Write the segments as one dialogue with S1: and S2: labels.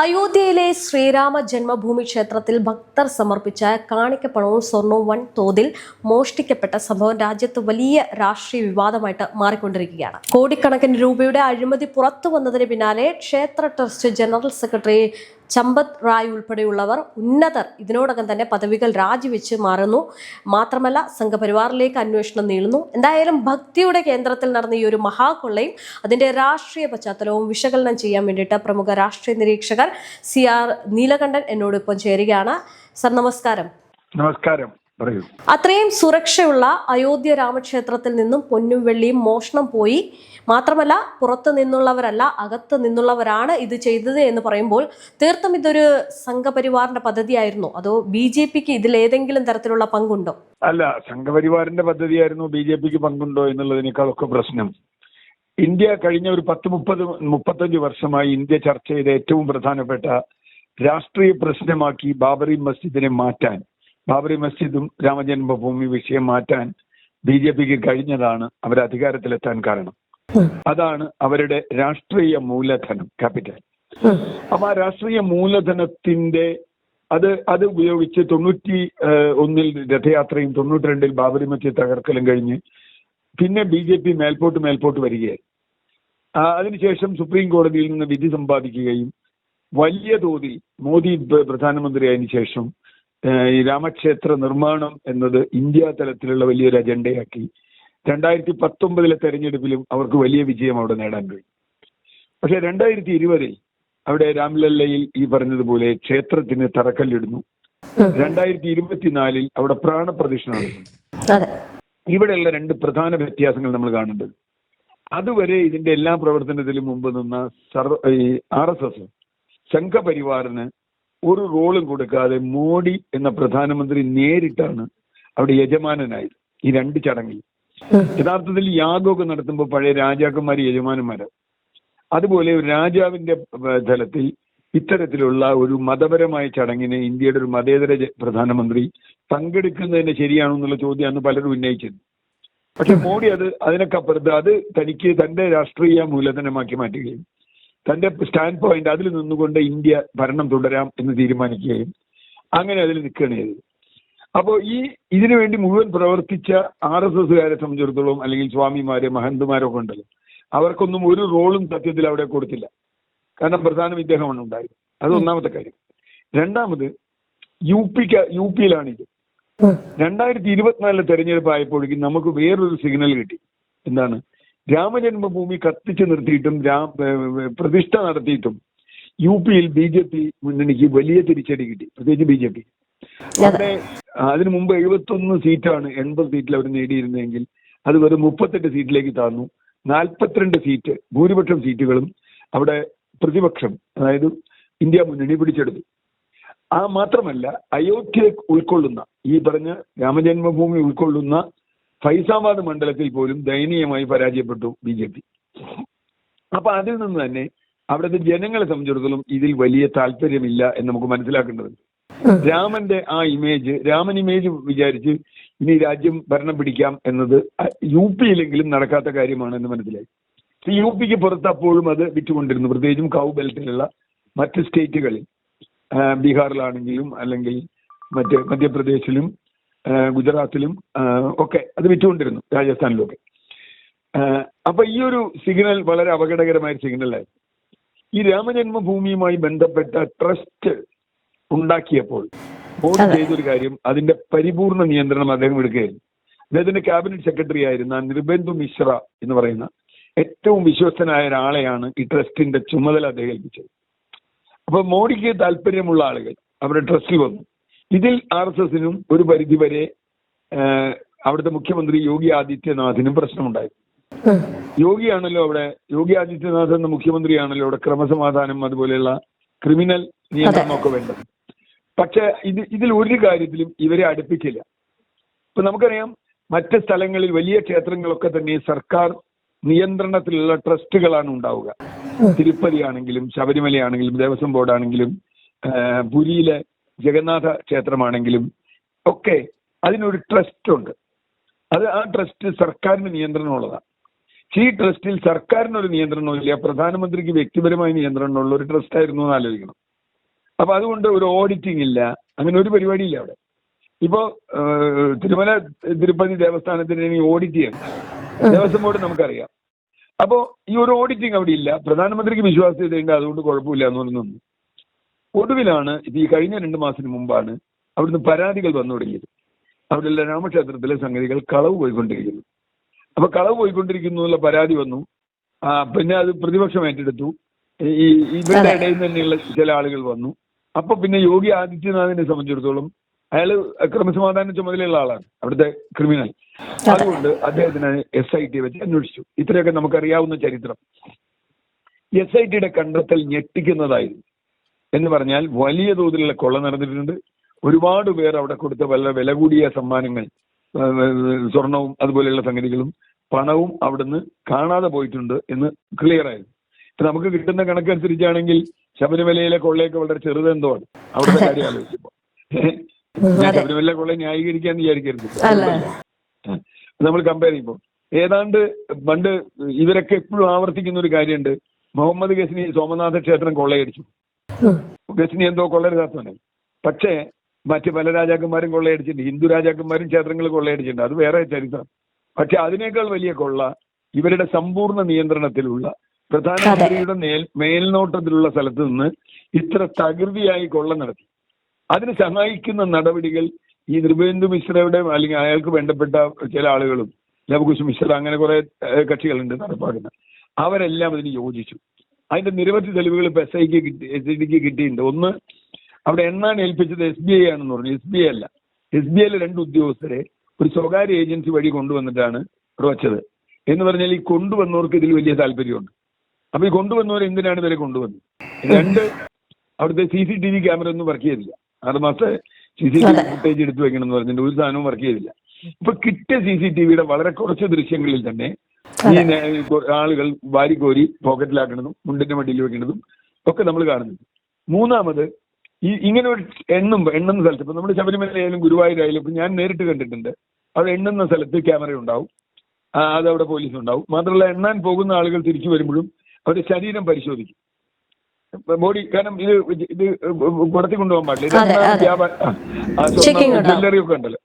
S1: അയോധ്യയിലെ ശ്രീരാമ ജന്മഭൂമി ക്ഷേത്രത്തിൽ ഭക്തർ സമർപ്പിച്ച കാണിക്കപ്പണവും സ്വർണവും വൻതോതിൽ മോഷ്ടിക്കപ്പെട്ട സംഭവം രാജ്യത്ത് വലിയ രാഷ്ട്രീയ വിവാദമായിട്ട് മാറിക്കൊണ്ടിരിക്കുകയാണ്. കോടിക്കണക്കിന് രൂപയുടെ അഴിമതി പുറത്തു വന്നതിന് പിന്നാലെ ക്ഷേത്ര trust general secretary Champat Rai ഉൾപ്പെടെയുള്ളവർ ഉന്നതർ ഇതിനോടകം തന്നെ പദവികൾ രാജിവെച്ച് മാറുന്നു. മാത്രമല്ല സംഘപരിവാറിലേക്ക് അന്വേഷണം നീളുന്നു. എന്തായാലും ഭക്തിയുടെ കേന്ദ്രത്തിൽ നടന്ന ഈ ഒരു മഹാകൊള്ളയും അതിന്റെ രാഷ്ട്രീയ പശ്ചാത്തലവും വിശകലനം ചെയ്യാൻ വേണ്ടിയിട്ട് പ്രമുഖ രാഷ്ട്രീയ നിരീക്ഷകർ CR നീലകണ്ഠൻ എന്നോടൊപ്പം ചേരുകയാണ്. സർ, നമസ്കാരം.
S2: നമസ്കാരം. പറയൂ.
S1: അത്രയും സുരക്ഷയുള്ള അയോധ്യ രാമക്ഷേത്രത്തിൽ നിന്നും പൊന്നും വെള്ളിയും മോഷണം പോയി. മാത്രമല്ല പുറത്തു നിന്നുള്ളവരല്ല, അകത്ത് നിന്നുള്ളവരാണ് ഇത് ചെയ്തത് എന്ന് പറയുമ്പോൾ തീർത്തും ഇതൊരു സംഘപരിവാറിന്റെ പദ്ധതിയായിരുന്നു, അതോ BJPക്ക് ഇതിൽ ഏതെങ്കിലും തരത്തിലുള്ള പങ്കുണ്ടോ?
S2: അല്ല, സംഘപരിവാറിന്റെ പദ്ധതിയായിരുന്നു BJPക്ക് പങ്കുണ്ടോ എന്നുള്ളതിനേക്കാളൊക്കെ പ്രശ്നം, ഇന്ത്യ കഴിഞ്ഞ ഒരു 10-35 വർഷമായി ഇന്ത്യ ചർച്ച ചെയ്ത ഏറ്റവും പ്രധാനപ്പെട്ട രാഷ്ട്രീയ പ്രശ്നമാക്കി ബാബറി മസ്ജിദിനെ മാറ്റാൻ, ബാബറി മസ്ജിദും രാമജന്മഭൂമി വിഷയം മാറ്റാൻ BJPക്ക് കഴിഞ്ഞതാണ് അവർ അധികാരത്തിലെത്താൻ കാരണം. അതാണ് അവരുടെ രാഷ്ട്രീയ മൂലധനം, ക്യാപിറ്റൽ. അപ്പൊ ആ രാഷ്ട്രീയ മൂലധനത്തിന്റെ അത് ഉപയോഗിച്ച് 91 രഥയാത്രയും 92 ബാബറി മസ്ജിദ് തകർക്കലും കഴിഞ്ഞ് പിന്നെ BJP മേൽപോട്ട് വരികയായി. അതിനുശേഷം സുപ്രീം കോടതിയിൽ നിന്ന് വിധി സമ്പാദിക്കുകയും വലിയ തോതിൽ മോദി പ്രധാനമന്ത്രിയായതിനു ശേഷം ഈ രാമക്ഷേത്ര നിർമ്മാണം എന്നത് ഇന്ത്യ തലത്തിലുള്ള വലിയൊരു അജണ്ടയാക്കി 2019 തെരഞ്ഞെടുപ്പിലും അവർക്ക് വലിയ വിജയം അവിടെ നേടാൻ കഴിയും. പക്ഷെ 2020 അവിടെ രാംലല്ലയിൽ ഈ പറഞ്ഞതുപോലെ ക്ഷേത്രത്തിന് തറക്കല്ലിടുന്നു. 2024 അവിടെ പ്രാണപ്രതിഷ്ഠ നടത്തുന്നു. ഇവിടെയുള്ള രണ്ട് പ്രധാന വ്യത്യാസങ്ങൾ നമ്മൾ കാണേണ്ടത്, അതുവരെ ഇതിന്റെ എല്ലാ പ്രവർത്തനത്തിലും മുമ്പ് നിന്ന RSS സംഘപരിവാറിന് ഒരു റോളും കൊടുക്കാതെ മോഡി എന്ന പ്രധാനമന്ത്രി നേരിട്ടാണ് അവിടെ യജമാനനായത് ഈ രണ്ട് ചടങ്ങിൽ. യഥാർത്ഥത്തിൽ യാഗമൊക്കെ നടത്തുമ്പോൾ പഴയ രാജാക്കന്മാർ യജമാനന്മാരാണ്. അതുപോലെ ഒരു രാജാവിന്റെ തലത്തിൽ ഇത്തരത്തിലുള്ള ഒരു മതപരമായ ചടങ്ങിന് ഇന്ത്യയുടെ ഒരു മതേതര പ്രധാനമന്ത്രി പങ്കെടുക്കുന്നതിന് ശരിയാണോ എന്നുള്ള ചോദ്യം അന്ന് പലരും ഉന്നയിച്ചത്. പക്ഷെ മോഡി അതിനൊക്കപ്പുറത്ത് അത് തനിക്ക് തന്റെ രാഷ്ട്രീയ മൂലധനമാക്കി മാറ്റുകയും തന്റെ സ്റ്റാൻഡ് പോയിന്റ് അതിൽ നിന്നുകൊണ്ട് ഇന്ത്യ ഭരണം തുടരാം എന്ന് തീരുമാനിക്കുകയും അങ്ങനെ അതിൽ നിൽക്കുകയാണ് ചെയ്തത്. അപ്പോൾ ഇതിനു വേണ്ടി മുഴുവൻ പ്രവർത്തിച്ച RSSകാരെ സംബന്ധിച്ചിടത്തോളം, അല്ലെങ്കിൽ സ്വാമിമാരെ മഹന്തുമാരൊക്കെ ഉണ്ടല്ലോ, അവർക്കൊന്നും ഒരു റോളും സത്യത്തിൽ അവിടെ കൊടുത്തില്ല. കാരണം പ്രധാനം ഇദ്ദേഹമാണ് ഉണ്ടായത്. അത് ഒന്നാമത്തെ കാര്യം. രണ്ടാമത് യു പിയിലാണിത്. 2024 തെരഞ്ഞെടുപ്പ് ആയപ്പോഴേക്കും നമുക്ക് വേറൊരു സിഗ്നൽ കിട്ടി. എന്താണ്? രാമജന്മഭൂമി കത്തിച്ചു നിർത്തിയിട്ടും പ്രതിഷ്ഠ നടത്തിയിട്ടും യു പിയിൽ BJP മുന്നണിക്ക് വലിയ തിരിച്ചടി കിട്ടി, പ്രത്യേകിച്ച് BJP. അവിടെ അതിനു മുമ്പ് 71 സീറ്റാണ് 80 സീറ്റിൽ അവർ നേടിയിരുന്നെങ്കിൽ അത് വെറും 38 സീറ്റിലേക്ക് താഴ്ന്നു. 42 സീറ്റ്, ഭൂരിപക്ഷം സീറ്റുകളും അവിടെ പ്രതിപക്ഷം, അതായത് ഇന്ത്യ മുന്നണി പിടിച്ചെടുത്തു. മാത്രമല്ല അയോധ്യ ഉൾക്കൊള്ളുന്ന ഈ പറഞ്ഞ രാമജന്മഭൂമി ഉൾക്കൊള്ളുന്ന ഫൈസാബാദ് മണ്ഡലത്തിൽ പോലും ദയനീയമായി പരാജയപ്പെട്ടു BJP. അപ്പൊ അതിൽ നിന്ന് തന്നെ അവിടുത്തെ ജനങ്ങളെ സംബന്ധിച്ചിടത്തോളം ഇതിൽ വലിയ താല്പര്യമില്ല എന്ന് നമുക്ക് മനസ്സിലാക്കേണ്ടതുണ്ട്. രാമൻ ഇമേജ് വിചാരിച്ച് ഇനി രാജ്യം ഭരണം പിടിക്കാം എന്നത് യു പിയിലെങ്കിലും നടക്കാത്ത കാര്യമാണ് എന്ന് മനസ്സിലായി. യു പിക്ക് പുറത്ത് അപ്പോഴും അത് വിറ്റുകൊണ്ടിരുന്നു, പ്രത്യേകിച്ചും കൗ ബെൽറ്റിലുള്ള മറ്റ് സ്റ്റേറ്റുകളിൽ, ബീഹാറിലാണെങ്കിലും അല്ലെങ്കിൽ മധ്യപ്രദേശിലും ഗുജറാത്തിലും ഒക്കെ അത് വിറ്റുകൊണ്ടിരുന്നു, രാജസ്ഥാനിലൊക്കെ. അപ്പൊ ഈ ഒരു സിഗ്നൽ വളരെ അപകടകരമായ സിഗ്നലായിരുന്നു. ഈ രാമജന്മഭൂമിയുമായി ബന്ധപ്പെട്ട ട്രസ്റ്റ് ഉണ്ടാക്കിയപ്പോൾ മോദി ചെയ്തൊരു കാര്യം, അതിന്റെ പരിപൂർണ നിയന്ത്രണം അദ്ദേഹം എടുക്കുകയായിരുന്നു. അദ്ദേഹത്തിന്റെ ക്യാബിനറ്റ് സെക്രട്ടറി ആയിരുന്ന നിർബന്ധു മിശ്ര എന്ന് പറയുന്ന ഏറ്റവും വിശ്വസ്തനായ ഒരാളെയാണ് ഈ ട്രസ്റ്റിന്റെ ചുമതല അദ്ദേഹം ഏൽപ്പിച്ചത്. അപ്പൊ മോഡിക്ക് താല്പര്യമുള്ള ആളുകൾ അവരുടെ ട്രസ്റ്റിൽ വന്നു. ഇതിൽ RSSനും ഒരു പരിധിവരെ അവിടുത്തെ മുഖ്യമന്ത്രി യോഗി ആദിത്യനാഥിനും പ്രശ്നമുണ്ടായിരുന്നു. യോഗി ആദിത്യനാഥ് എന്ന മുഖ്യമന്ത്രിയാണല്ലോ അവിടെ ക്രമസമാധാനം അതുപോലെയുള്ള ക്രിമിനൽ നിയന്ത്രണമൊക്കെ വേണ്ടത്. പക്ഷെ ഇതിൽ ഒരു കാര്യത്തിലും ഇവരെ അടുപ്പിച്ചില്ല. ഇപ്പൊ നമുക്കറിയാം, മറ്റ് സ്ഥലങ്ങളിൽ വലിയ ക്ഷേത്രങ്ങളൊക്കെ തന്നെ സർക്കാർ നിയന്ത്രണത്തിലുള്ള ട്രസ്റ്റുകളാണ് ഉണ്ടാവുക. തിരുപ്പതി ആണെങ്കിലും ശബരിമലയാണെങ്കിലും ദേവസ്വം ബോർഡാണെങ്കിലും പുരിയിലെ ജഗന്നാഥ ക്ഷേത്രമാണെങ്കിലും ഒക്കെ അതിനൊരു ട്രസ്റ്റ് ഉണ്ട്. ആ ട്രസ്റ്റ് സർക്കാരിന് നിയന്ത്രണമുള്ളതാണ്. ഈ ട്രസ്റ്റിൽ സർക്കാരിനൊരു നിയന്ത്രണമില്ല, പ്രധാനമന്ത്രിക്ക് വ്യക്തിപരമായ നിയന്ത്രണമുള്ള ഒരു ട്രസ്റ്റ് ആയിരുന്നു എന്ന് ആലോചിക്കണം. അപ്പൊ അതുകൊണ്ട് ഒരു ഓഡിറ്റിംഗ് ഇല്ല, അങ്ങനെ ഒരു പരിപാടിയില്ല അവിടെ. ഇപ്പോ തിരുമല തിരുപ്പതി ദേവസ്ഥാനത്തിന് ഇനി ഓഡിറ്റ് ചെയ്യണം, ദേവസ്വം ബോർഡ് നമുക്കറിയാം. അപ്പോ ഈ ഒരു ഓഡിറ്റിംഗ് അവിടെ ഇല്ല. പ്രധാനമന്ത്രിക്ക് വിശ്വാസ്യതയുണ്ട്, അതുകൊണ്ട് കുഴപ്പമില്ല എന്ന് പറഞ്ഞു. ഒടുവിലാണ് ഇത് ഈ കഴിഞ്ഞ 2 മാസത്തിന് മുമ്പാണ് അവിടുന്ന് പരാതികൾ വന്നു തുടങ്ങിയത്. അവിടെയുള്ള രാമക്ഷേത്രത്തിലെ സംഗതികൾ കളവ് പോയിക്കൊണ്ടിരിക്കുന്നു. അപ്പൊ കളവ് പോയിക്കൊണ്ടിരിക്കുന്നു എന്നുള്ള പരാതി വന്നു. പിന്നെ അത് പ്രതിപക്ഷം ഏറ്റെടുത്തു. ഈ ഇവരുടെ ഇടയിൽ തന്നെയുള്ള ചില ആളുകൾ വന്നു. അപ്പൊ പിന്നെ യോഗി ആദിത്യനാഥിനെ സംബന്ധിച്ചിടത്തോളം അയാള് ക്രമസമാധാന ചുമതലയുള്ള ആളാണ്, അവിടുത്തെ ക്രിമിനൽ. അതുകൊണ്ട് അദ്ദേഹത്തിന് SIT വെച്ച് അന്വേഷിച്ചു. ഇത്രയൊക്കെ നമുക്കറിയാവുന്ന ചരിത്രം. SITയുടെ കണ്ടെത്തൽ ഞെട്ടിക്കുന്നതായിരുന്നു. എന്ന് പറഞ്ഞാൽ വലിയ തോതിലുള്ള കൊള്ള നടന്നിട്ടുണ്ട്. ഒരുപാട് പേർ അവിടെ കൊടുത്ത വളരെ വില കൂടിയ സമ്മാനങ്ങൾ, സ്വർണവും അതുപോലെയുള്ള സംഗതികളും പണവും അവിടുന്ന് കാണാതെ പോയിട്ടുണ്ട് എന്ന് ക്ലിയർ ആയിരുന്നു. ഇപ്പൊ നമുക്ക് കിട്ടുന്ന കണക്കനുസരിച്ചാണെങ്കിൽ ശബരിമലയിലെ കൊള്ളയൊക്കെ വളരെ ചെറുതെന്തോ ആണ് അവിടുത്തെ കാര്യം ആലോചിച്ചപ്പോ. ശബരിമല കൊള്ള ന്യായീകരിക്കാന്ന് വിചാരിക്കരുത്. നമ്മൾ കമ്പയർ ചെയ്യുമ്പോൾ ഏതാണ്ട് പണ്ട് ഇവരൊക്കെ എപ്പോഴും ആവർത്തിക്കുന്ന ഒരു കാര്യമുണ്ട്. മുഹമ്മദ് ഗസ്നി സോമനാഥ ക്ഷേത്രം കൊള്ളയടിച്ചു. ഗസ്നി എന്തോ കൊള്ളരുതാത്തവനായി. പക്ഷേ മറ്റ് പല രാജാക്കന്മാരും കൊള്ളയടിച്ചിട്ടുണ്ട്, ഹിന്ദു രാജാക്കന്മാരും ക്ഷേത്രങ്ങൾ കൊള്ളയടിച്ചിട്ടുണ്ട്, അത് വേറെ ചരിത്രം. പക്ഷെ അതിനേക്കാൾ വലിയ കൊള്ള ഇവരുടെ സമ്പൂർണ്ണ നിയന്ത്രണത്തിലുള്ള പ്രധാനമന്ത്രിയുടെ മേൽനോട്ടത്തിലുള്ള സ്ഥലത്ത് നിന്ന് ഇത്ര തകൃതിയായി കൊള്ള നടത്തി. അതിന് സഹായിക്കുന്ന നടപടികൾ ഈ നൃപേന്ദു മിശ്രയുടെ അല്ലെങ്കിൽ അയാൾക്ക് വേണ്ടപ്പെട്ട ചില ആളുകളും, ലവകുശ് മിശ്ര, അങ്ങനെ കുറെ കക്ഷികളുണ്ട് നടപ്പാക്കുന്ന, അവരെല്ലാം അതിന് യോജിച്ചു. അതിന്റെ നിരവധി തെളിവുകൾ ഇപ്പൊ SITക്ക് കിട്ടിയിട്ടുണ്ട്. ഒന്ന്, അവിടെ എണ്ണാൻ ഏൽപ്പിച്ചത് SBI ആണെന്ന് പറഞ്ഞു. SBI അല്ല, SBIയിലെ 2 ഉദ്യോഗസ്ഥരെ ഒരു സ്വകാര്യ ഏജൻസി വഴി കൊണ്ടുവന്നിട്ടാണ് ഇവിടെ വച്ചത്. എന്ന് പറഞ്ഞാൽ ഈ കൊണ്ടുവന്നവർക്ക് ഇതിൽ വലിയ താല്പര്യമുണ്ട്. അപ്പൊ ഈ കൊണ്ടുവന്നവർ എന്തിനാണ് ഇവരെ കൊണ്ടുവന്നത്? 2, അവിടുത്തെ CCTV ക്യാമറ ഒന്നും വർക്ക് ചെയ്തില്ല. 6 മാസത്തെ CCTV ഫുട്ടേജ് എടുത്തു വെക്കണം എന്ന് പറഞ്ഞിട്ട് ഒരു സാധനവും വർക്ക് ചെയ്തില്ല. ഇപ്പൊ കിട്ടിയ CCTVയുടെ വളരെ കുറച്ച് ദൃശ്യങ്ങളിൽ തന്നെ ഈ ആളുകൾ വാരിക്കോരി പോക്കറ്റിലാക്കുന്നതും മുണ്ടിന്റെ മടിയിൽ വെക്കുന്നതും ഒക്കെ നമ്മൾ കാണുന്നുണ്ട്. മൂന്നാമത്, ഈ ഇങ്ങനെ ഒരു എണ്ണുന്ന സ്ഥലത്ത്, ഇപ്പൊ നമ്മുടെ ശബരിമലയായാലും ഗുരുവായൂരായാലും ഇപ്പൊ ഞാൻ നേരിട്ട് കണ്ടിട്ടുണ്ട്, അവിടെ എണ്ണുന്ന സ്ഥലത്ത് ക്യാമറ ഉണ്ടാവും, അതവിടെ പോലീസ് ഉണ്ടാവും. മാത്രമല്ല എണ്ണാൻ പോകുന്ന ആളുകൾ തിരിച്ചു വരുമ്പോഴും അവരുടെ ശരീരം പരിശോധിക്കും, ബോഡി. കാരണം ഇത് കടത്തി കൊണ്ടുപോകാൻ പാടില്ല, ജ്വല്ലറി ഒക്കെ ഉണ്ടല്ലോ.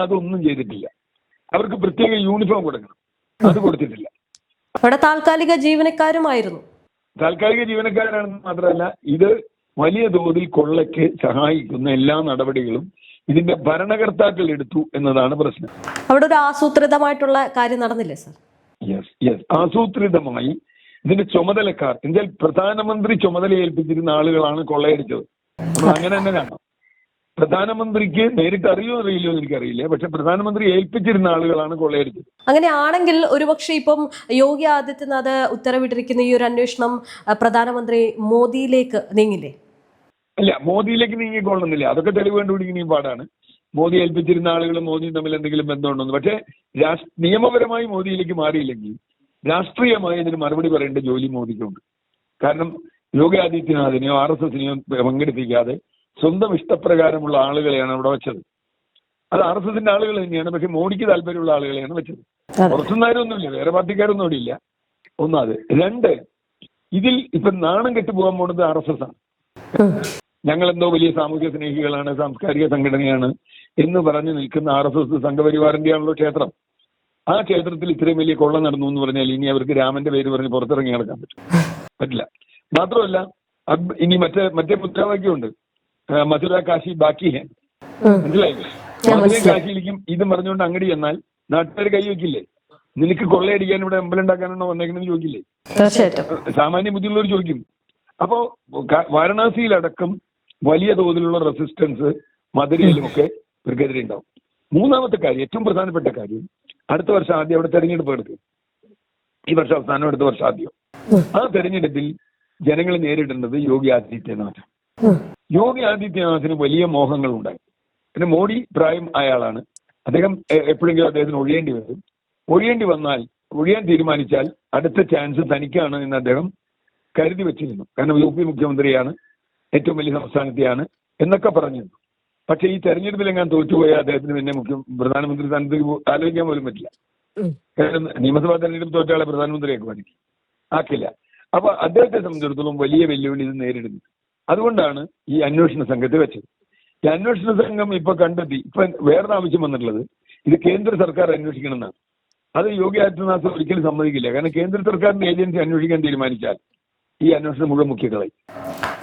S2: അതൊന്നും ചെയ്തിട്ടില്ല. അവർക്ക് പ്രത്യേക യൂണിഫോം കൊടുക്കണം, അത് കൊടുത്തിട്ടില്ല.
S1: അവിടെ താൽക്കാലിക ജീവനക്കാരുമായിരുന്നു.
S2: താൽക്കാലിക ജീവനക്കാരാണെന്ന് മാത്രമല്ല, ഇത് വലിയ തോതിൽ കൊള്ളയ്ക്ക് സഹായിക്കുന്ന എല്ലാ നടപടികളും ഇതിന്റെ ഭരണകർത്താക്കൾ എടുത്തു എന്നതാണ് പ്രശ്നം.
S1: അവിടെ ഒരു ആസൂത്രിതമായിട്ടുള്ള കാര്യം നടന്നില്ലേ സർ?
S2: യെസ്, ആസൂത്രിതമായി ഇതിന്റെ ചുമതലക്കാർ, എന്നാൽ പ്രധാനമന്ത്രി ചുമതല ഏൽപ്പിച്ചിരുന്ന ആളുകളാണ് കൊള്ളയടിച്ചത്. നമ്മൾ അങ്ങനെ തന്നെ കാണാം. പ്രധാനമന്ത്രിക്ക് നേരിട്ട് അറിയോ അറിയില്ലോ എന്ന് എനിക്കറിയില്ല, പക്ഷെ പ്രധാനമന്ത്രി ഏൽപ്പിച്ചിരുന്ന ആളുകളാണ് കൊള്ളയടിച്ചത്.
S1: അങ്ങനെയാണെങ്കിൽ ഒരുപക്ഷെ ഇപ്പം യോഗി ആദിത്യനാഥ് ഉത്തരവിട്ടിരിക്കുന്ന ഈ ഒരു അന്വേഷണം പ്രധാനമന്ത്രി മോദിയിലേക്ക് നീങ്ങില്ലേ?
S2: അല്ല, മോദിയിലേക്ക് നീങ്ങിക്കൊള്ളുന്നില്ല. അതൊക്കെ തെളിവ് കണ്ടുപിടിക്കുന്ന പാടാണ്. മോദി ഏൽപ്പിച്ചിരുന്ന ആളുകളും മോദിയും തമ്മിൽ എന്തെങ്കിലും ബന്ധമുണ്ടെന്ന്. പക്ഷേ നിയമപരമായി മോദിയിലേക്ക് മാറിയില്ലെങ്കിൽ രാഷ്ട്രീയമായി ഇതിന് മറുപടി പറയേണ്ട ജോലി മോദിക്കുണ്ട്. കാരണം യോഗി ആദിത്യനാഥിനെയോ RSSനെയോ പങ്കെടുപ്പിക്കാതെ സ്വന്തം ഇഷ്ടപ്രകാരമുള്ള ആളുകളെയാണ് അവിടെ വെച്ചത്. അത് RSSന്റെ ആളുകൾ തന്നെയാണ്, പക്ഷെ മോഡിക്ക് താല്പര്യമുള്ള ആളുകളെയാണ് വെച്ചത്. പുറത്തുനിന്നാരൊന്നുമില്ല, വേറെ പാർട്ടിക്കാരൊന്നും അവിടെ ഇല്ല. ഒന്നത്. 2, ഇതിൽ ഇപ്പൊ നാണം കെട്ടുപോകാൻ പോകുന്നത് RSS ആണ്. ഞങ്ങളെന്തോ വലിയ സാമൂഹ്യ സ്നേഹികളാണ്, സാംസ്കാരിക സംഘടനയാണ് എന്ന് പറഞ്ഞു നിൽക്കുന്ന RSS സംഘപരിവാറിന്റെ ആണല്ലോ ക്ഷേത്രം. ആ ക്ഷേത്രത്തിൽ ഇത്രയും വലിയ കൊള്ള നടന്നു എന്ന് പറഞ്ഞാൽ ഇനി അവർക്ക് രാമന്റെ പേര് പറഞ്ഞ് പുറത്തിറങ്ങി നടക്കാൻ പറ്റില്ല. മാത്രമല്ല, ഇനി മറ്റേ മുദ്രാവാക്യമുണ്ട്, മധുര കാശി ബാക്കി ഹേ. മനസ്സിലായില്ലേ? മധുര കാശിയിലേക്കും ഇതും പറഞ്ഞുകൊണ്ട് അങ്ങടി ചെന്നാൽ നാട്ടുകാർ കൈവയ്ക്കില്ലേ? നിനക്ക് കൊള്ളയടിക്കാൻ ഇവിടെ അമ്പലം ഉണ്ടാക്കാനാണോ വന്നേക്കണെന്ന് ചോദിക്കില്ലേ? സാമാന്യ ബുദ്ധിയുള്ളവർ ചോദിക്കും. അപ്പോ വാരണാസിയിലടക്കം വലിയ തോതിലുള്ള റെസിസ്റ്റൻസ് മധുരയിലുമൊക്കെ ഇവർക്കെതിരെ ഉണ്ടാവും. മൂന്നാമത്തെ കാര്യം, ഏറ്റവും പ്രധാനപ്പെട്ട കാര്യം, അടുത്ത വർഷം ആദ്യം അവിടെ തെരഞ്ഞെടുപ്പ് എടുക്കും. ഈ വർഷം അവസാനം, അടുത്ത വർഷം ആദ്യം. ആ തെരഞ്ഞെടുപ്പിൽ ജനങ്ങൾ നേരിടേണ്ടത് യോഗി ആദിത്യനാഥ്. യോഗി ആദിത്യനാഥിന് വലിയ മോഹങ്ങൾ ഉണ്ടായി. പിന്നെ മോഡി പ്രായം അയാളാണ്, അദ്ദേഹം എപ്പോഴെങ്കിലും അദ്ദേഹത്തിന് ഒഴിയേണ്ടി വരും. ഒഴിയാൻ തീരുമാനിച്ചാൽ അടുത്ത ചാൻസ് തനിക്കാണ് എന്ന് അദ്ദേഹം കരുതി വെച്ചിരുന്നു. കാരണം UP മുഖ്യമന്ത്രിയാണ്, ഏറ്റവും വലിയ സംസ്ഥാനത്തെയാണ് എന്നൊക്കെ പറഞ്ഞിരുന്നു. പക്ഷെ ഈ തെരഞ്ഞെടുപ്പിൽ എങ്ങാൻ തോറ്റുപോയാൽ അദ്ദേഹത്തിന് പിന്നെ പ്രധാനമന്ത്രി സ്ഥാനത്തേക്ക് ആലോചിക്കാൻ പോലും പറ്റില്ല. കാരണം നിയമസഭാ തെരഞ്ഞെടുപ്പ് തോറ്റാളെ പ്രധാനമന്ത്രിയാക്കി ആക്കില്ല. അപ്പൊ അദ്ദേഹത്തെ സംബന്ധിച്ചിടത്തോളം വലിയ വെല്ലുവിളി ഇത് നേരിടുന്നു. അതുകൊണ്ടാണ് ഈ അന്വേഷണ സംഘത്തെ വെച്ചത്. ഈ അന്വേഷണ സംഘം ഇപ്പൊ കണ്ടെത്തി, ഇപ്പൊ വേറൊരു ആവശ്യം വന്നിട്ടുള്ളത് ഇത് കേന്ദ്ര സർക്കാർ അന്വേഷിക്കണം എന്നാണ്. അത് യോഗി ആദിത്യനാഥ് ഒരിക്കലും സമ്മതിക്കില്ല. കാരണം കേന്ദ്ര സർക്കാരിന്റെ ഏജൻസി അന്വേഷിക്കാൻ തീരുമാനിച്ചാൽ ഈ അന്വേഷണം മുഴുവൻ മുഖ്യകളായി.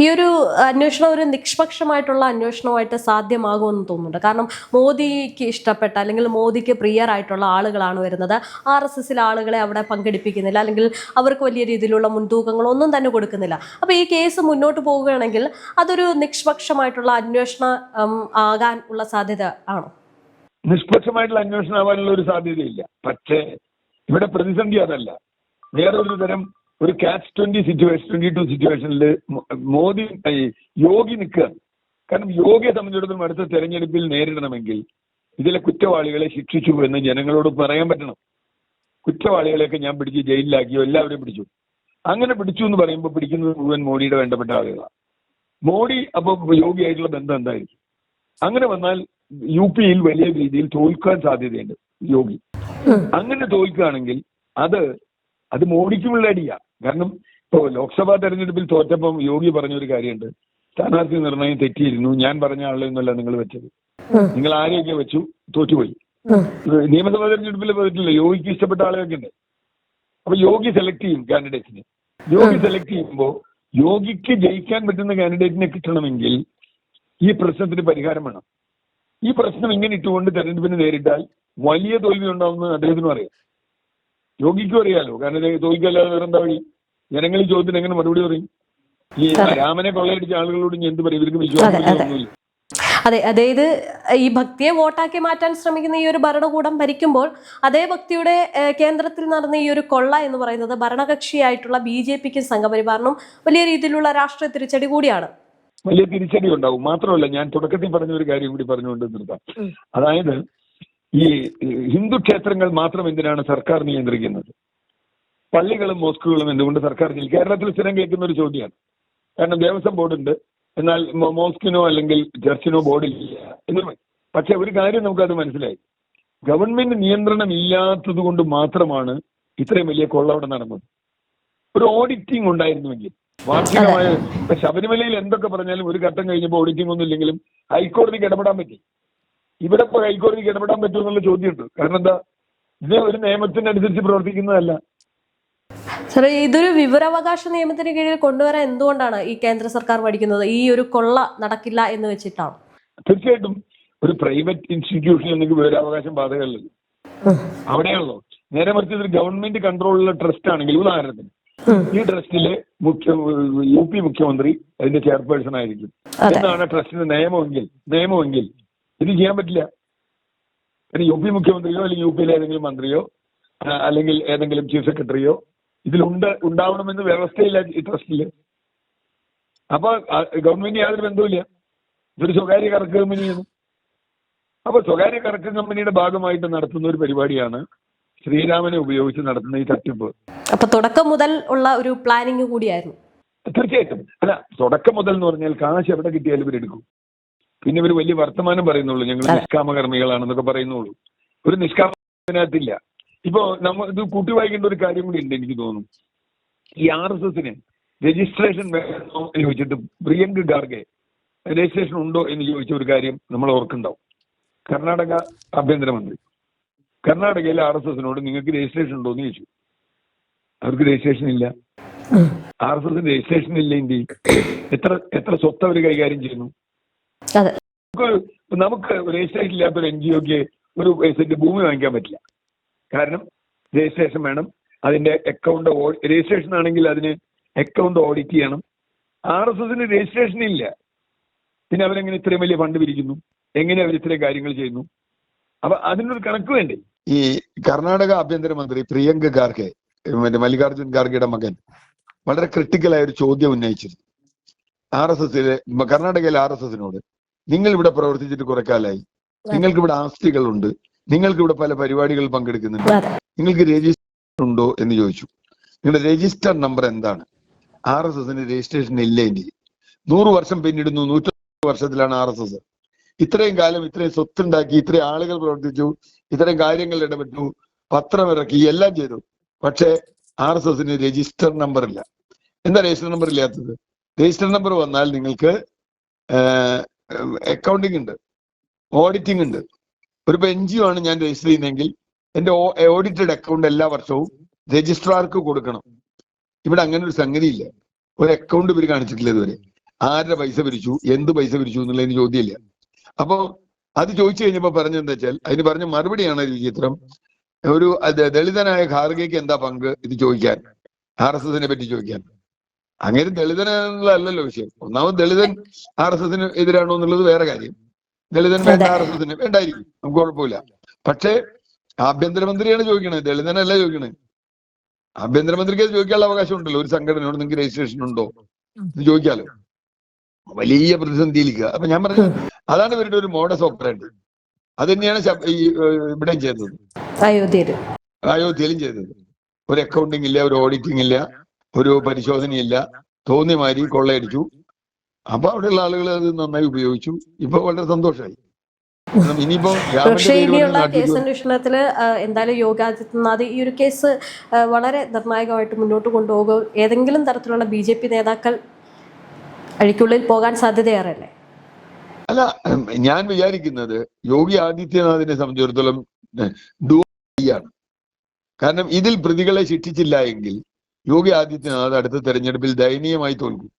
S1: ഈ ഒരു അന്വേഷണം ഒരു നിഷ്പക്ഷമായിട്ടുള്ള അന്വേഷണമായിട്ട് സാധ്യമാകുമെന്ന് തോന്നുന്നുണ്ട്. കാരണം മോദിക്ക് ഇഷ്ടപ്പെട്ട അല്ലെങ്കിൽ മോദിക്ക് പ്രിയരായിട്ടുള്ള ആളുകളാണ് വരുന്നത്. RSSലെ ആളുകളെ അവിടെ പങ്കെടുപ്പിക്കുന്നില്ല, അല്ലെങ്കിൽ അവർക്ക് വലിയ രീതിയിലുള്ള മുൻതൂക്കങ്ങളൊന്നും തന്നെ കൊടുക്കുന്നില്ല. അപ്പോൾ ഈ കേസ് മുന്നോട്ട് പോവുകയാണെങ്കിൽ അതൊരു നിഷ്പക്ഷമായിട്ടുള്ള അന്വേഷണം ആകാൻ ഉള്ള സാധ്യത ആണോ?
S2: നിഷ്പക്ഷമായിട്ടുള്ള അന്വേഷണം ആവാനുള്ള ഒരു സാധ്യതയില്ല. പക്ഷേ ഇവിടെ പ്രതിസന്ധി അതല്ല, വേറൊരു തരം ഒരു catch 22 സിറ്റുവേഷനിൽ യോഗി നിൽക്കുകയാണ്. കാരണം യോഗിയെ സംബന്ധിച്ചിടത്തോളം അടുത്ത തെരഞ്ഞെടുപ്പിൽ നേരിടണമെങ്കിൽ ഇതിലെ കുറ്റവാളികളെ ശിക്ഷിച്ചു എന്ന് ജനങ്ങളോട് പറയാൻ പറ്റണം. കുറ്റവാളികളെയൊക്കെ ഞാൻ പിടിച്ച് ജയിലിലാക്കിയോ, എല്ലാവരെയും പിടിച്ചു. അങ്ങനെ പിടിച്ചു എന്ന് പറയുമ്പോൾ പിടിക്കുന്നത് മുഴുവൻ മോഡിയുടെ വേണ്ടപ്പെട്ട ആളുകളാണ്. മോഡി അപ്പോൾ യോഗിയായിട്ടുള്ള ബന്ധം എന്തായിരിക്കും? അങ്ങനെ വന്നാൽ UP-യിൽ വലിയ രീതിയിൽ തോൽക്കാൻ സാധ്യതയുണ്ട് യോഗി. അങ്ങനെ തോൽക്കുകയാണെങ്കിൽ അത് മോഡിക്കുമുള്ള അടിയാ. കാരണം ഇപ്പോൾ ലോക്സഭാ തെരഞ്ഞെടുപ്പിൽ തോറ്റപ്പം യോഗി പറഞ്ഞൊരു കാര്യമുണ്ട്, സ്ഥാനാർത്ഥി നിർണയം തെറ്റിയിരുന്നു, ഞാൻ പറഞ്ഞ ആളെയൊന്നുമല്ല നിങ്ങൾ വെച്ചത്, നിങ്ങൾ ആരെയൊക്കെ വെച്ചു, തോറ്റുപോയി. നിയമസഭാ തെരഞ്ഞെടുപ്പിൽ പോയിട്ടില്ല, യോഗിക്ക് ഇഷ്ടപ്പെട്ട ആളെയൊക്കെ ഉണ്ട്. അപ്പൊ യോഗി സെലക്ട് ചെയ്യും കാൻഡിഡേറ്റ്സിനെ. യോഗി സെലക്ട് ചെയ്യുമ്പോൾ യോഗിക്ക് ജയിക്കാൻ പറ്റുന്ന കാൻഡിഡേറ്റിനെ കിട്ടണമെങ്കിൽ ഈ പ്രശ്നത്തിന് പരിഹാരം വേണം. ഈ പ്രശ്നം ഇങ്ങനെ ഇട്ടുകൊണ്ട് തെരഞ്ഞെടുപ്പിന് നേരിട്ടാൽ വലിയ തോൽവി ഉണ്ടാവുമെന്ന് അദ്ദേഹത്തിനും അറിയാം, യോഗിക്കും അറിയാലോ. കാരണം തോൽക്കല്ലാതെ വേറെന്താ വഴി? ജനങ്ങൾ ഈ ചോദ്യത്തിന് എങ്ങനെ മറുപടി പറയും? ഈ രാമനെ കൊള്ളയടിച്ച ആളുകളോട് ഞാൻ എന്ത് പറയും? ഇവർക്ക് വിശ്വാസമൊന്നുമില്ല.
S1: അതെ, അതായത് ഈ ഭക്തിയെ വോട്ടാക്കി മാറ്റാൻ ശ്രമിക്കുന്ന ഈ ഒരു ഭരണകൂടം ഭരിക്കുമ്പോൾ അതേ ഭക്തിയുടെ കേന്ദ്രത്തിൽ നടന്ന ഈ ഒരു കൊള്ള എന്ന് പറയുന്നത് ഭരണകക്ഷിയായിട്ടുള്ള BJPക്കും സംഘപരിവാറിനും വലിയ രീതിയിലുള്ള രാഷ്ട്രീയ തിരിച്ചടി കൂടിയാണ്.
S2: വലിയ തിരിച്ചടി ഉണ്ടാവും. മാത്രമല്ല, ഞാൻ തുടക്കത്തിൽ പറഞ്ഞ ഒരു കാര്യം കൂടി പറഞ്ഞുകൊണ്ട് നിർത്താം. അതായത് ഈ ഹിന്ദു ക്ഷേത്രങ്ങൾ മാത്രം എന്തിനാണ് സർക്കാർ നിയന്ത്രിക്കുന്നത്? പള്ളികളും മോസ്കുകളും എന്തുകൊണ്ട് സർക്കാർ? കേരളത്തിൽ സ്ഥിരം കേൾക്കുന്ന ഒരു ചോദ്യമാണ്. കാരണം ദേവസ്വം ബോർഡുണ്ട്, എന്നാൽ മോസ്കിനോ അല്ലെങ്കിൽ ചർച്ചിനോ ബോർഡില്ല എന്ന്. പക്ഷെ ഒരു കാര്യം നമുക്കത് മനസ്സിലായി, ഗവൺമെന്റ് നിയന്ത്രണം ഇല്ലാത്തത് കൊണ്ട് മാത്രമാണ് ഇത്രയും വലിയ കൊള്ള അവിടെ നടന്നത്. ഒരു ഓഡിറ്റിംഗ് ഉണ്ടായിരുന്നുവെങ്കിൽ വാർഷികമായ ശബരിമലയിൽ എന്തൊക്കെ പറഞ്ഞാലും ഒരു ഘട്ടം കഴിഞ്ഞപ്പോൾ ഓഡിറ്റിംഗ് ഒന്നും ഇല്ലെങ്കിലും ഹൈക്കോടതിക്ക് ഇടപെടാൻ പറ്റി. ഇവിടെ ഇപ്പോൾ ഹൈക്കോടതിക്ക് ഇടപെടാൻ പറ്റുമെന്നുള്ള ചോദ്യമുണ്ട്. കാരണം എന്താ? ഇത് ഒരു നിയമത്തിനനുസരിച്ച് പ്രവർത്തിക്കുന്നതല്ല.
S1: സാറേ, ഇതൊരു വിവരാവകാശ നിയമത്തിന് കീഴിൽ കൊണ്ടുവരാൻ എന്തുകൊണ്ടാണ് ഈ കേന്ദ്ര സർക്കാർ പഠിക്കുന്നത്? ഈ ഒരു കൊള്ള നടക്കില്ല എന്ന് വെച്ചിട്ടാണ്?
S2: തീർച്ചയായിട്ടും ഒരു പ്രൈവറ്റ് ഇൻസ്റ്റിറ്റ്യൂഷനിൽ നിങ്ങൾക്ക് വിവരാവകാശം ബാധകമല്ലല്ലോ. അവിടെയാണല്ലോ. നേരെ മറിച്ച് ഇതൊരു ഗവൺമെന്റ് കൺട്രോളുള്ള ട്രസ്റ്റ് ആണെങ്കിൽ, ഉദാഹരണത്തിന് ഈ ട്രസ്റ്റിലെ UP മുഖ്യമന്ത്രി അതിന്റെ ചെയർപേഴ്സൺ ആയിരിക്കും എന്നാണ് ട്രസ്റ്റിന്റെ നിയമമെങ്കിൽ ഇത് ചെയ്യാൻ പറ്റില്ല. UP മുഖ്യമന്ത്രിയോ അല്ലെങ്കിൽ UP-യിലെ ഏതെങ്കിലും മന്ത്രിയോ അല്ലെങ്കിൽ ഏതെങ്കിലും ചീഫ് സെക്രട്ടറിയോ ഉണ്ടാവണമെന്ന് വ്യവസ്ഥയില്ല ഈ ട്രസ്റ്റില്. അപ്പൊ ഗവൺമെന്റ് യാതൊരു ബന്ധവുമില്ല. ഇതൊരു സ്വകാര്യ കറക്ക് കമ്പനിയാണ്. അപ്പൊ സ്വകാര്യ കറക്ക് കമ്പനിയുടെ ഭാഗമായിട്ട് നടത്തുന്ന ഒരു പരിപാടിയാണ് ശ്രീരാമനെ ഉപയോഗിച്ച് നടത്തുന്ന ഈ തട്ടിപ്പ്.
S1: അപ്പൊ തുടക്കം മുതൽ ഉള്ള ഒരു പ്ലാനിങ് കൂടിയായിരുന്നു.
S2: തീർച്ചയായിട്ടും. അല്ല, തുടക്കം മുതൽ എന്ന് പറഞ്ഞാൽ കാശ് എവിടെ കിട്ടിയാലും ഇവരെടുക്കും. പിന്നെ ഇവർ വലിയ വർത്തമാനം പറയുന്നുള്ളൂ, ഞങ്ങൾ നിഷ്കാമകർമ്മികളാണെന്നൊക്കെ പറയുന്നുള്ളൂ. ഒരു നിഷ്കാമത്തിനകത്തില്ല. ഇപ്പോ ഇത് കൂട്ടി വായിക്കേണ്ട ഒരു കാര്യം കൂടി ഉണ്ട് എനിക്ക് തോന്നുന്നു. ഈ RSSന് രജിസ്ട്രേഷൻ വേണോ എന്ന് ചോദിച്ചിട്ട് പ്രിയങ്ക് ഖാർഗെ രജിസ്ട്രേഷൻ ഉണ്ടോ എന്ന് ചോദിച്ച ഒരു കാര്യം നമ്മൾ ഓർക്കുന്നുണ്ടാവും. കർണാടക ആഭ്യന്തരമന്ത്രി കർണാടകയിലെ RSSനോട് നിങ്ങൾക്ക് രജിസ്ട്രേഷൻ ഉണ്ടോ എന്ന് ചോദിച്ചു. അവർക്ക് രജിസ്ട്രേഷൻ ഇല്ല. RSSന് രജിസ്ട്രേഷൻ ഇല്ല. ഇന്ത്യയിൽ എത്ര സ്വത്ത് അവർ കൈകാര്യം ചെയ്യുന്നു? നമുക്ക് രജിസ്ട്രേഷൻ ഇല്ലാത്തൊരു NGOക്ക് ഒരു സെന്റ് ഭൂമി വാങ്ങിക്കാൻ പറ്റില്ല. കാരണം രജിസ്ട്രേഷൻ വേണം. അതിന്റെ അക്കൗണ്ട് രജിസ്ട്രേഷൻ ആണെങ്കിൽ അതിന് അക്കൗണ്ട് ഓഡിറ്റ് ചെയ്യണം. RSSന് രജിസ്ട്രേഷൻ ഇല്ല. പിന്നെ അവരെങ്ങനെ ഇത്രയും വലിയ ഫണ്ട് പിരിക്കുന്നു? എങ്ങനെ അവർ ഇത്രയും കാര്യങ്ങൾ ചെയ്യുന്നു? അപ്പൊ അതിനൊരു കണക്ക് വേണ്ടേ? ഈ കർണാടക ആഭ്യന്തരമന്ത്രി പ്രിയങ്ക് ഖാർഗെ, മല്ലികാർജുൻ ഖാർഗെയുടെ മകൻ, വളരെ ക്രിട്ടിക്കലായ ഒരു ചോദ്യം ഉന്നയിച്ചിരുന്നു RSSലെ കർണാടകയിലെ RSSനോട്. നിങ്ങൾ ഇവിടെ പ്രവർത്തിച്ചിട്ട് കുറെ കാലമായി, നിങ്ങൾക്ക് ഇവിടെ ആസ്തികളുണ്ട്, നിങ്ങൾക്ക് ഇവിടെ പല പരിപാടികൾ പങ്കെടുക്കുന്നുണ്ട്, നിങ്ങൾക്ക് രജിസ്റ്റർ ഉണ്ടോ എന്ന് ചോദിച്ചു. നിങ്ങളുടെ രജിസ്റ്റർ നമ്പർ എന്താണ്? RSSന് രജിസ്ട്രേഷൻ ഇല്ല. ഇന്ത്യയിൽ 100 വർഷം പിന്നിടുന്നു. 150 വർഷത്തിലാണ് RSS ഇത്രയും കാലം ഇത്രയും സ്വത്തുണ്ടാക്കി, ഇത്രയും ആളുകൾ പ്രവർത്തിച്ചു, ഇത്തരം കാര്യങ്ങളിൽ ഇടപെട്ടു, പത്രം ഇറക്കി, എല്ലാം ചെയ്തു. പക്ഷേ RSSന് രജിസ്റ്റർ നമ്പർ ഇല്ല. എന്താ രജിസ്റ്റർ നമ്പർ ഇല്ലാത്തത്? രജിസ്റ്റർ നമ്പർ വന്നാൽ നിങ്ങൾക്ക് അക്കൗണ്ടിങ് ഉണ്ട്, ഓഡിറ്റിംഗ് ഉണ്ട്. ഒരു NGO ആണ് ഞാൻ രജിസ്റ്റർ ചെയ്യുന്നതെങ്കിൽ എന്റെ ഓഡിറ്റഡ് അക്കൗണ്ട് എല്ലാ വർഷവും രജിസ്ട്രാർക്ക് കൊടുക്കണം. ഇവിടെ അങ്ങനെ ഒരു സംഗതി ഇല്ല. ഒരു അക്കൗണ്ട് ഇവർ കാണിച്ചിട്ടില്ല ഇതുവരെ. ആരുടെ പൈസ പിരിച്ചു, എന്ത് പൈസ പിരിച്ചു എന്നുള്ളതിന് ചോദ്യമില്ല. അപ്പോ അത് ചോദിച്ചു കഴിഞ്ഞപ്പോ പറഞ്ഞെന്താ വെച്ചാൽ അതിന് പറഞ്ഞ മറുപടിയാണ് ഈ ചിത്രം. ഒരു ദളിതനായ ഖാർഗെക്ക് എന്താ പങ്ക് ഇത് ചോദിക്കാൻ, RSSനെ പറ്റി ചോദിക്കാൻ. അങ്ങനെ ദളിതനുള്ളതല്ലല്ലോ വിഷയം. ഒന്നാമത് ദളിതൻ RSSന് എതിരാണോ എന്നുള്ളത് വേറെ കാര്യം. ദളിതൻ വേണ്ട RSSന് വേണ്ടായിരിക്കും, നമുക്ക് കുഴപ്പമില്ല. പക്ഷേ ആഭ്യന്തരമന്ത്രിയാണ് ചോദിക്കണത്, ദളിതനല്ല ചോദിക്കണത്. ആഭ്യന്തരമന്ത്രിക്ക് അത് ചോദിക്കാനുള്ള അവകാശം ഉണ്ടല്ലോ. ഒരു സംഘടനയോട് നിങ്ങൾക്ക് രജിസ്ട്രേഷൻ ഉണ്ടോ എന്ന് ചോദിക്കാലോ. വലിയ പ്രതിസന്ധിയിലിരിക്കുക. അപ്പൊ ഞാൻ പറഞ്ഞു അതാണ് ഇവരുടെ ഒരു മോഡസ് ഓപ്പറേണ്ടി. അത് തന്നെയാണ് ഇവിടെയും ചെയ്തത്, അയോധ്യയിലും ചെയ്തത്. ഒരു അക്കൗണ്ടിങ് ഇല്ല, ഒരു ഓഡിറ്റിംഗ് ഇല്ല, ഒരു പരിശോധനയില്ല, തോന്നിയ മാതിരി കൊള്ളയടിച്ചു. അപ്പൊ അവിടെയുള്ള ആളുകൾ അത് നന്നായി ഉപയോഗിച്ചു. ഇപ്പൊ വളരെ സന്തോഷമായി. ഇനിയിപ്പോ
S1: പക്ഷേ ഇനിയുള്ള കേസ് അന്വേഷണത്തിൽ എന്തായാലും യോഗി ആദിത്യനാഥ് ഈ ഒരു കേസ് വളരെ നിർണായകമായിട്ട് മുന്നോട്ട് കൊണ്ടുപോകുക, ഏതെങ്കിലും തരത്തിലുള്ള BJP നേതാക്കൾ അഴിക്കുള്ളിൽ പോകാൻ സാധ്യതയേറെയല്ലേ?
S2: അല്ല, ഞാൻ വിചാരിക്കുന്നത് യോഗി ആദിത്യനാഥിനെ സംബന്ധിച്ചിടത്തോളം ആണ്. കാരണം ഇതിൽ പ്രതികളെ ശിക്ഷിച്ചില്ല എങ്കിൽ യോഗി ആദിത്യനാഥ് അടുത്ത തെരഞ്ഞെടുപ്പിൽ ദയനീയമായി തോൽക്കും.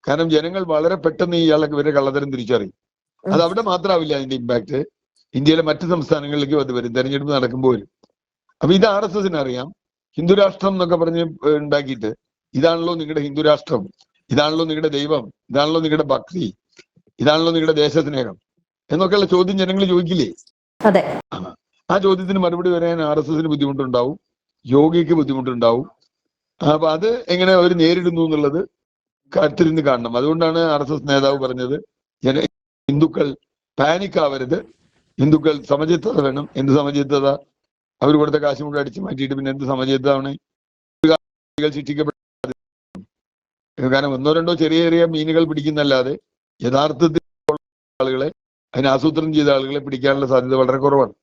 S2: കാരണം ജനങ്ങൾ വളരെ പെട്ടെന്ന് ഇയാളൊക്കെ ഇവരെ കള്ളത്തരം തിരിച്ചറിയും. അത് അവിടെ മാത്രമാവില്ല അതിന്റെ ഇമ്പാക്ട്, ഇന്ത്യയിലെ മറ്റു സംസ്ഥാനങ്ങളിലേക്കും അത് വരും, തെരഞ്ഞെടുപ്പ് നടക്കുമ്പോൾ വരും. അപ്പൊ ഇത് RSSന് അറിയാം. ഹിന്ദു രാഷ്ട്രം എന്നൊക്കെ പറഞ്ഞ് ഉണ്ടാക്കിയിട്ട് ഇതാണല്ലോ നിങ്ങളുടെ ഹിന്ദു രാഷ്ട്രം, ഇതാണല്ലോ നിങ്ങളുടെ ദൈവം, ഇതാണല്ലോ നിങ്ങളുടെ ഭക്തി, ഇതാണല്ലോ നിങ്ങളുടെ ദേശസ്നേഹം എന്നൊക്കെയുള്ള ചോദ്യം ജനങ്ങൾ ചോദിക്കില്ലേ?
S1: അതെ.
S2: ആ ചോദ്യത്തിന് മറുപടി പറയാൻ RSSന് ബുദ്ധിമുട്ടുണ്ടാവും, യോഗിക്ക് ബുദ്ധിമുട്ടുണ്ടാവും. അപ്പൊ അത് എങ്ങനെ അവർ നേരിടുന്നു എന്നുള്ളത് കാത്തിരുന്ന് കാണണം. അതുകൊണ്ടാണ് RSS നേതാവ് പറഞ്ഞത് ഹിന്ദുക്കൾ പാനിക് ആവരുത്, ഹിന്ദുക്കൾ സമചിത്തത വേണം. എന്ത് സമചിത്തത? അവർ കൊടുത്ത കാശ് മുഴുവൻ അടിച്ചു മാറ്റിയിട്ട് പിന്നെ എന്ത് സമചിത്തതാണ്? ശിക്ഷിക്കപ്പെട്ട കാരണം ഒന്നോ രണ്ടോ ചെറിയ ചെറിയ മീനുകൾ പിടിക്കുന്നല്ലാതെ യഥാർത്ഥത്തിൽ ആളുകളെ, അതിന് ആസൂത്രണം ചെയ്ത ആളുകളെ പിടിക്കാനുള്ള സാധ്യത വളരെ കുറവാണ്.